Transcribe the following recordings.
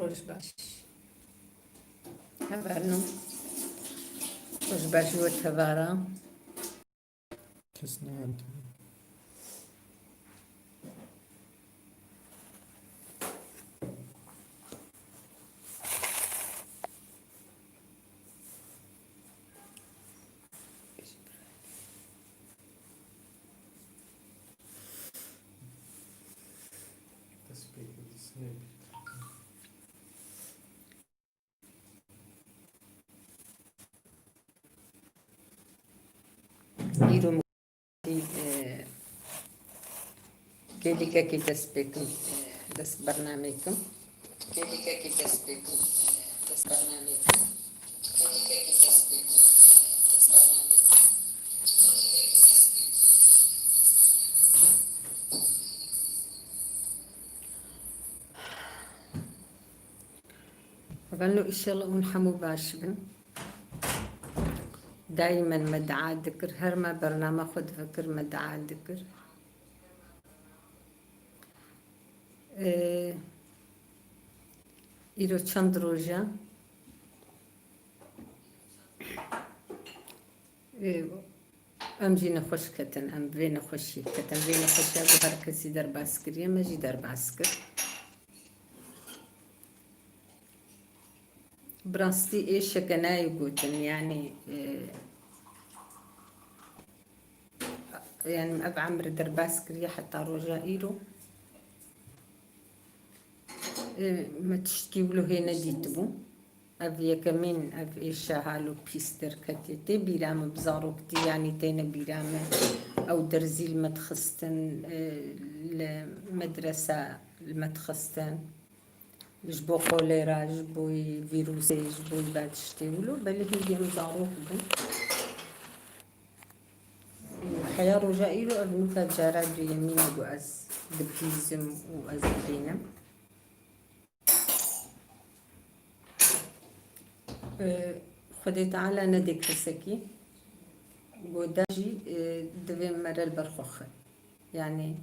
روز باش هبرنو روز باش و تبارا کس نه انت ایرو كيليكا كي تسبيكم دس برنامجكم كيليكا كي تسبيكم دس برنامجكم كيليكا كي تسبيكم دس برنامجكم قالوا إن شاء الله ونحمو باشبن دايما مدعاة ذكر هرما برنامج خد فكر مدعاة ذكر ایرو چند روزه ام جی نخوش کتن ام وی نخوشی کتن وی نخوشی اگه هر کسی در باس کریه مجی در باس کر براستی ایش کنای گوتن یعنی اب عمر در باس کریه حتی روزه ایرو ما تشتكي له هنا ديتبو أبي كمين أبي إيش هالو بيستر كتيتي بيرام بزاروكتي يعني تينا بيرام أو درزيل متخستن المدرسة المتخستن جبو كوليرا جبو فيروسي جبو باتشتي ولو بل هي مزاروك بو حيا رجائيلو أبنو فجارات بيمين وأز دبيزم وأز بينم خدي تعالى نديك حسكي وداجي دوي مرة البرخوخة يعني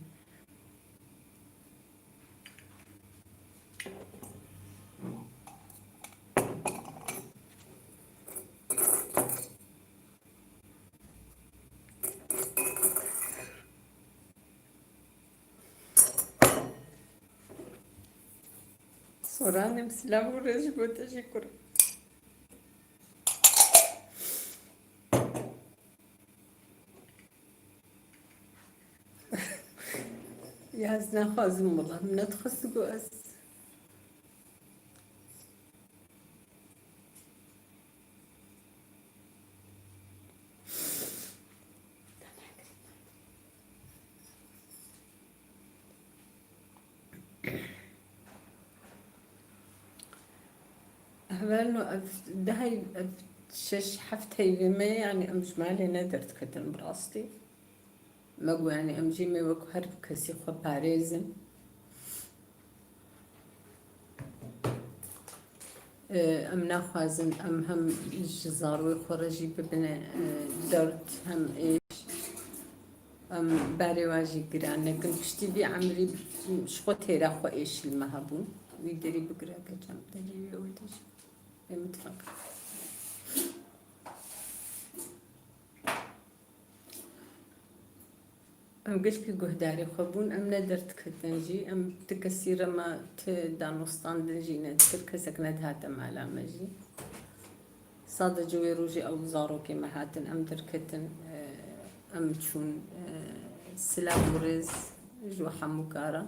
صوراني مسلام ورجي بوتاجي كرة يازنا خازم والله من تخصقو أس هبالنو دهي شش حفت هي بما يعني أمش مالي ندرت كتن براستي مقو يعني أمجي مي وكو هرب كسي خو باريزم ام ناخوازن ام هم الجزاروي خورجي ببنا دورت هم ايش ام باري واجي قرانة كن كشتي بي عمري شخو تيرا خو ايش المهبون ويدري بقرا كجام تجيبي وتجي متفق ام قلت جهداري خبون ام ندرت كتنجي ام تكسير ما تدانوستان دنجينا تركسك ندهاتم على مجي صاد جوي روجي او زارو كما هاتن ام دركتن ام تشون سلام ورز جو حموكارا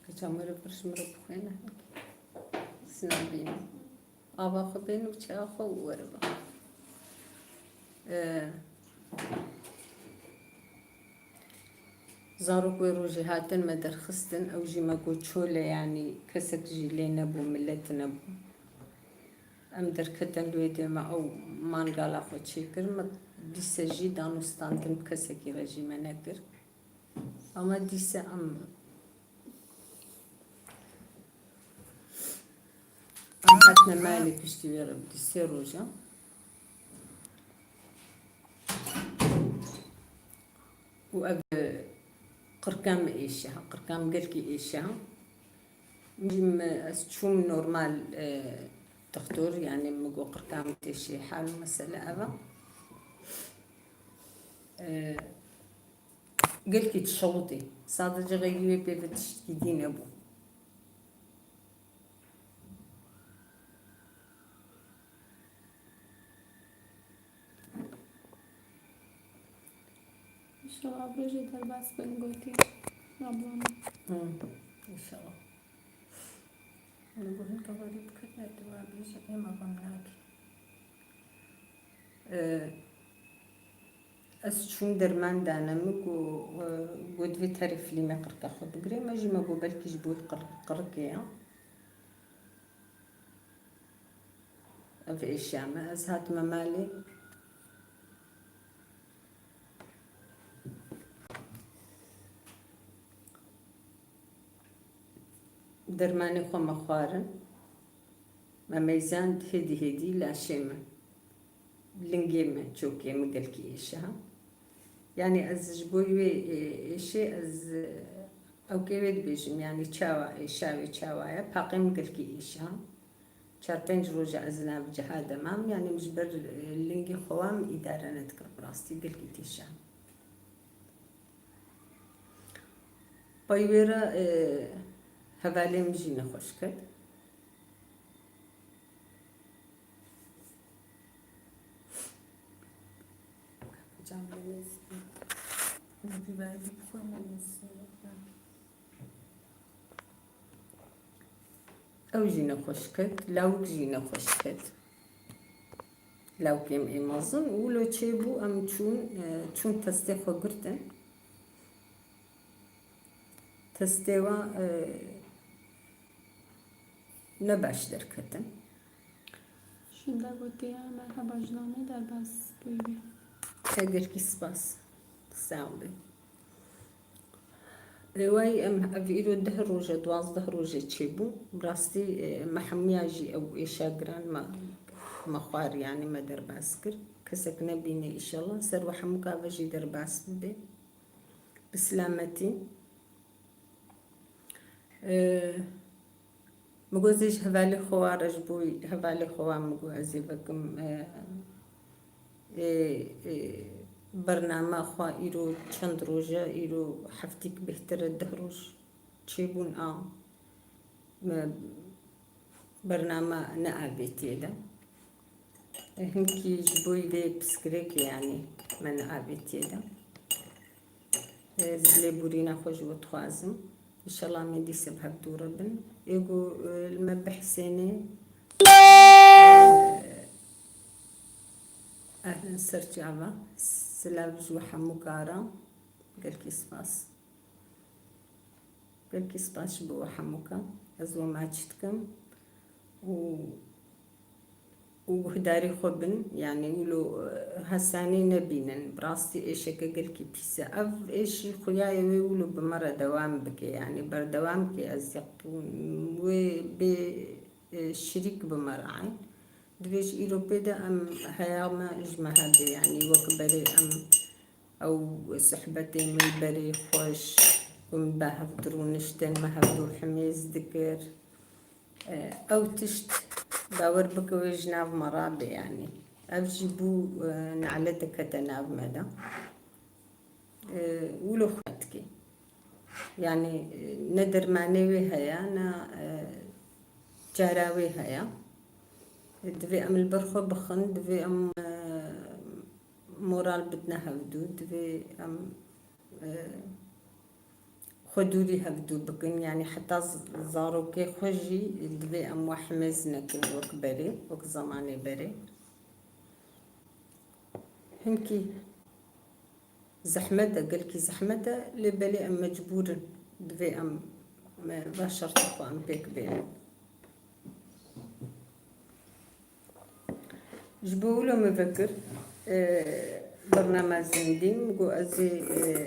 كجامر برش مرب خينا سنابين آبا خو بین و چه خو وربا زاروك وروجي هاتن ما درخستن او جي ما قوتشولة يعني كسك جي لي نبو ملت نبو ام دركتن لويدي ما او مانقالا خو تشيكر ما ديسا جي دانوستاندن كسكي رجي ما نكر اما ديسا ام هاتنا مالي كشتي يا رب دي سيروجا وأب قركام إيشها قركام قلكي إيشها مجم أستشوم نورمال دكتور يعني مجو قركام تشي حال مسألة أبا قلكي تشوطي صادق غيوي بفتشتكيدين أبو شو أبرجي درباس بنقولتي ربنا إن شاء الله نقول لك غريب كنا دوا بيجي إما ضمناك أستشوم درمان دانا مكو قد في تعرف لي ما قرك أخذ بقري ما جي ما قبل جبوت قرك يا في الشام أزهات ممالي درماني خو مخوارن ما ميزان هدي لا شيء لنجيمة شوكي مقلكي إيشها يعني از جبوي شيء از او كيفيت بيجم يعني تشاوا شاوي تشاوايا باقي مقلكي إيشها شار بنج روجا ازنا بجهاد امام يعني مجبر لنجي خوام إدارة نذكر براستي قلكي تيشها بايويرا هفالي مجينا خوشكت او جينا خوشكت لو جينا خوشكت لو كيم إمازن ولو تشيبو أم تشون تستيخو قرتن تستيوا نباش دركتن شو قلتي مرحبا جناني درباس بيبي أقل كيسباس تساوبي رواي أم أفيرو دهروجة دواز دهروجة تشيبو براستي محمياجي أو إيشا قران ما خوار يعني ما درباس كر كسك نبيني إن شاء الله سر وحموكا بجي درباس بي بسلامتي مجوزيش هفالي خوار أجبوي هفالي خوار مجو عزيبكم برنامج خوا إيرو چند روجا إيرو حفتك بهتر الدهروج تشيبون برنامج نقابتي ده هنكي جبوي بي بسكريك يعني ما نقابتي ده زلي بورينا خوش وتخوازم إن شاء الله مدي سبها بدورة بن يقو المبحثيني أهلا سرجعوا سلاف جوحة مكارا قلكي سباس بو حموكا أزوا ما تشتكم وهداري خبن يعني يقولوا هساني نبينا براستي إيش قلكي بيسا أف إيش خويا يقولوا بمرة دوام بك يعني بردوام كي أزيق وبشريك بمرة عين دويش إيروبيدا أم هياما إجمها دي يعني وكبري أم أو صحبتي من بري خوش ومباها فدرو نشتن ما هفدو حميز ذكر أو تشت باور بك ويجناف مرابي يعني أبجيبو نعلتك تناف مدى ولو خواتكي يعني ندر معنوي هيا أنا جاراوي هيا دوي أم البرخو بخن دوي أم مورال بدنا هفدو دوي أم خدوري هفدو بكن يعني حتى زارو كي خوجي دوي أم وحمزنا كي وك بري وك زماني بري هنكي زحمة قلكي زحمة لبالي أم مجبور دوي أم باشرتكو أم بيك بين جبولو مفكر برنامج زندين مقو أزي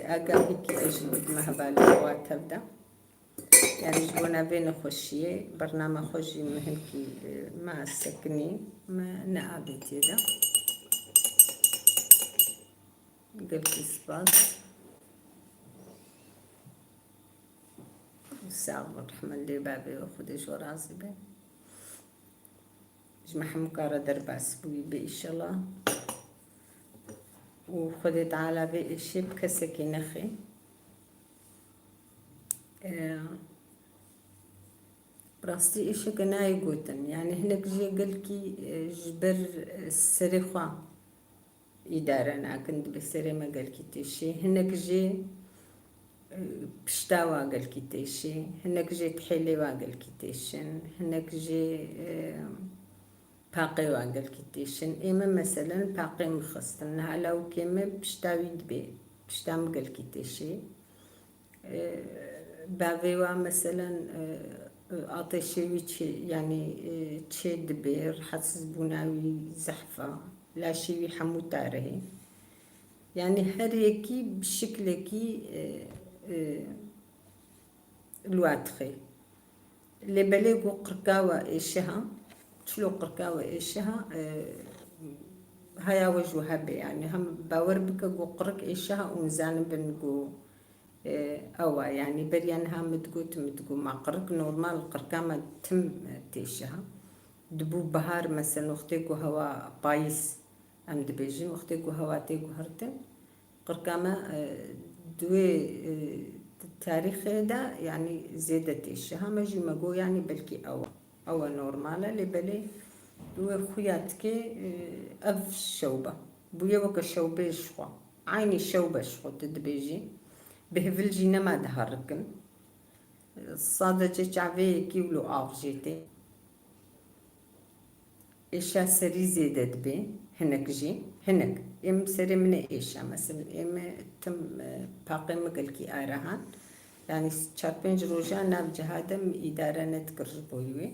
أقابي كي أجلد مهبالي خوات تبدا يعني جبونا بين خوشية برنامج خوشي مهنكي ما سكني ما نقابتي ده قلت إسباس الساعة الرحمن لي بابي وخدش وراسي بي جمح مكارة درباس بوي بي إن شاء الله وخدت على بي إشي بكسكي نخي براستي إيش كنا يقولن يعني هناك جي قلكي جبر السريخوا إدارة أنا كنت بسري ما قلكي تشي هناك جي بشتاوا قلكي تشي هناك جي تحلي قلكي تشن هناك جي باقي قلكي تشن إما مثلا باقي مخصن على وكيما بشتاوي دبي بشتام قلكي تشي باغيوا مثلا أعطي شيء يعني تشي دبير حسس بناوي زحفة لا شيء حمو تاره يعني هريكي بشكلكي الواتخي اللي بليقو قرقاوة إيشها تشلو قرقاوة إيشها هيا وجوها بي يعني هم باور بك قو قرق إيشها ونزان بنقو أوا يعني بريانها متقو مع قرق نورمال قرقامة تم تيشها دبو بهار مثلا وقتيقو هوا بايس أم دبيجين وقتيقو هوا تيقو هرتن قرقامة دوي تاريخ دا يعني زيادة تيشها مجي مقو يعني بلكي أوا نورمالة لبلي دوي خوياتكي أف شوبة بويا وكا شوبة شخوا عيني شوبة شخوا تدبيجي بهفل جينا ما دهركن صادجة شعبي كيولو آفجيتي إيشا سري زيدت بي هناك جي هناك إم سري من إيشا مثلا إم تم باقي مقلكي آرهان يعني شاربينج روجا ناف جهادم إدارة نتكر بويوي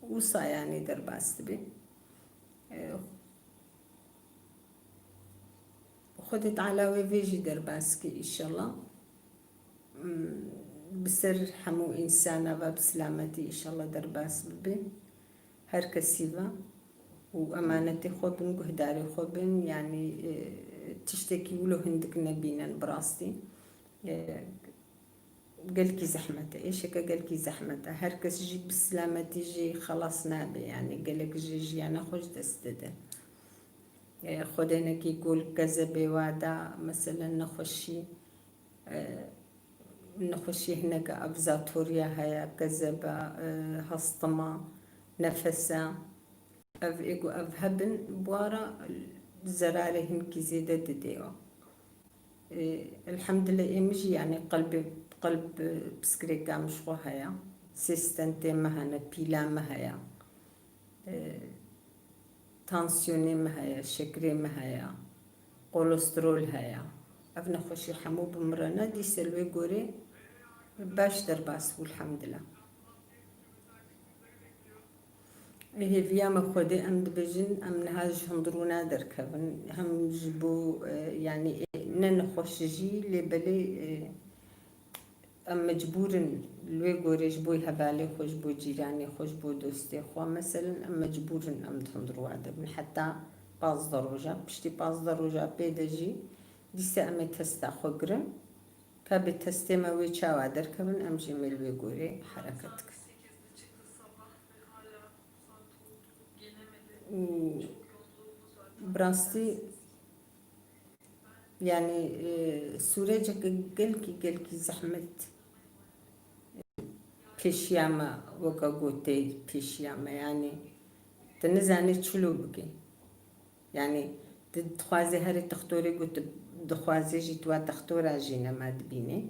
وصا يعني درباست بي خدت على فيجي درباسكي إن شاء الله بسر حمو إنسانة بسلامتي إن شاء الله درباس ببي هر كسيبا وأمانتي خوبن قهداري خوبن يعني تشتكي ولو هندك نبينا براستي قالكي زحمته إيش قالكي زحمته هر كس جي بسلامتي جي خلاص نابي يعني قالك جي أنا خوش تستده خدينا كي يقول كذا بوادا مثلا نخشي هناك أفزاتوريا هيا كذا هستما نفسا أف إيقو أف هبن بوارا زرارهم كي زيادة ديوا الحمد لله إمجي يعني قلب بسكريكا مشغو هيا سيستنتي مهنا بيلا مهيا تانسيوني مهيا شكري مهيا كوليسترول هيا أفنا خوشي حمو بمرنا دي سلوي قوري باش درباس والحمد لله هي فياما خودي أم دبجن أم نهاج هندرونا دركبن هم جبو يعني ننخوش جي لبلي أم مجبورن لوي قوري جبوي هبالي خوش بو جيراني خوش بو دوستي خوا مثلا أم مجبورن أم تهندروا دربن حتى باز دروجة بشتي باز دروجة بيدجي ديسا أمي تستا خوغرن فبي تستي ما وي چاوا دركبن أم جي ملوي قوري حركتك براستي يعني سوريجك قلكي زحمت بيشياما وكا قوتي بيشياما يعني تنزاني تشلو بكي يعني تخوازي هاري تختوري قلت دخوازي جيتوا تختورا جينا ما دبيني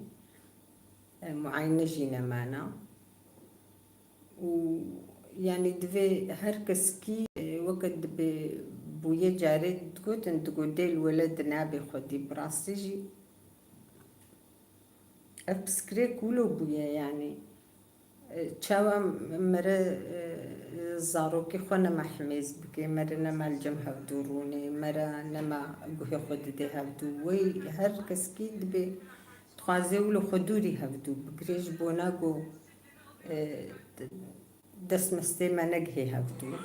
معاينة جينا مانا ويعني دفي هركسكي وقت دبي بويا جاري تقول دي الولد نابي خدي براستي جي أبسكري كولو بويا يعني تشاوا مرة زاروكي خونا ما حميز بكي مرة نما الجم هفدوروني مرة نما قوهي خود دي هفدو وي هر كسكي دبي تخوازي ولو خدوري هفدو بكريش بوناقو دس مستي ما نقهي هفدو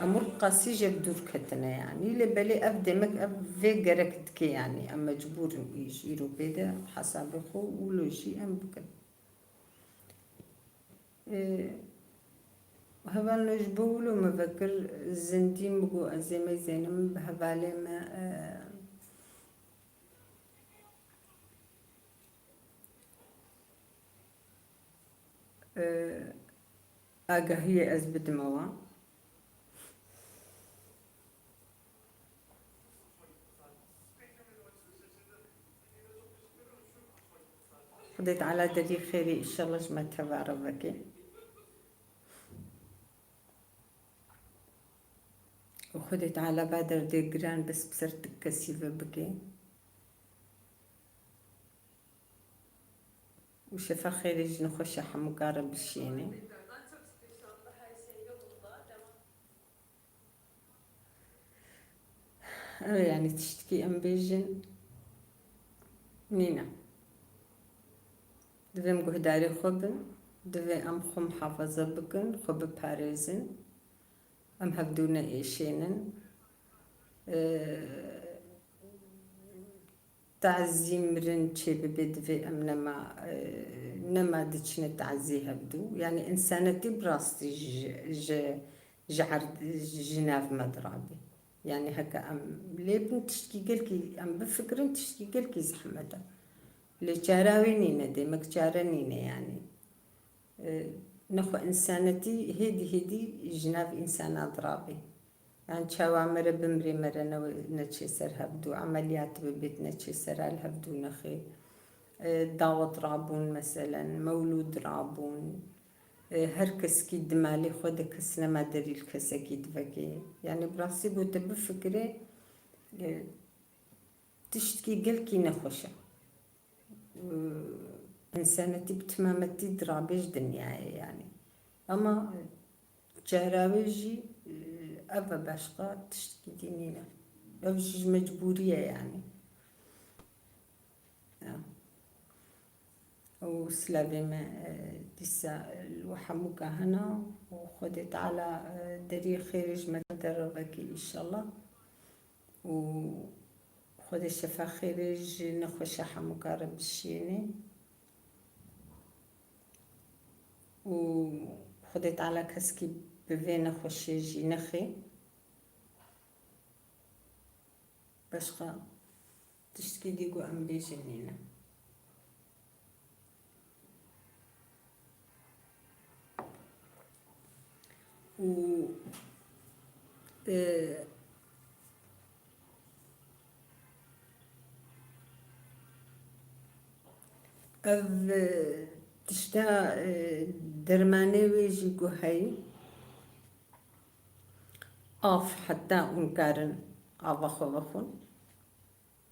امور قاسي جب دور كتنا يعني لبلي ابدمك اب في جركتك يعني ام مجبور يجيرو بيدا حسب خو ولوجي ام بكن هذا نجبولو مفكر زندي مقو ازيمي زينم بهبالي ما آگاهی از بدموا خديت على دري خيري إن شاء الله جمع تبارك وخديت على بادر دي جران بس بصرت كسيفة بكي وشفا خيري جنخش حمقارب بالشيني يعني تشتكي ام بيجن نينا دویم گهداری خوبن دوی ام خم حافظه بکن خوب پارێزن ام هەفتوونە ئێشێنن تعزی مرن چێ ببێ دوێ ام نەما دچنە تعزی هەفتوو یعنی ئینسانەتی بڕاستی ژناف مەدرابێ يعني هكا ام ليبن تشتكي قلكي ام بفكرن تشتكي قلكي زحمته اللي جاراوينينا ديمك جارانينا يعني نخو انسانتي هيدي جناب انسان اضرابي يعني شوامر بمري مرنا نتشي سر هبدو عمليات ببيت نتشي سر الهبدو نخي داوط رابون مثلا مولود رابون هر کس کی دمالی خود کس نما دریل کس کی دفکی يعني براسي بوده بفكره تشتكي قلكي نخوشه إنسانتي بتمامتي درابيش دنياي يعني أما جاراويجي أبا باشقا تشتكي دينينا أوجي مجبورية يعني وسلابي ما ديسا الوحموكا هنا وخدت على دري خيرج ما تدربك إن شاء الله خود شفا خيرج نخوش حموكا رب الشيني وخدت على كسكي بفين نخوش يجي نخي باشقا تشتكي ديقو أم بيجنينا تشتا درماني ويجي هاي حتى انكارن بخون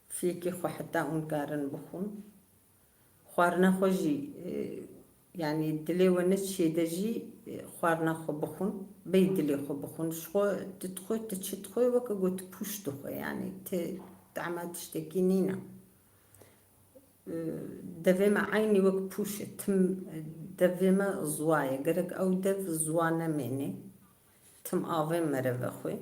فيكي خو حتى انكارن بخون خوارنا خوجي يعني دلي ونتشي دجي خوارنا خو بخون بيدلي خو بخون شخو تتخوي وكا قلت بوشتو خو يعني تعمل تشتكي نينا دفما عيني وك بوشة تم دفما زوايا قرق أو دف زوانا مني تم آوين مرة بخوي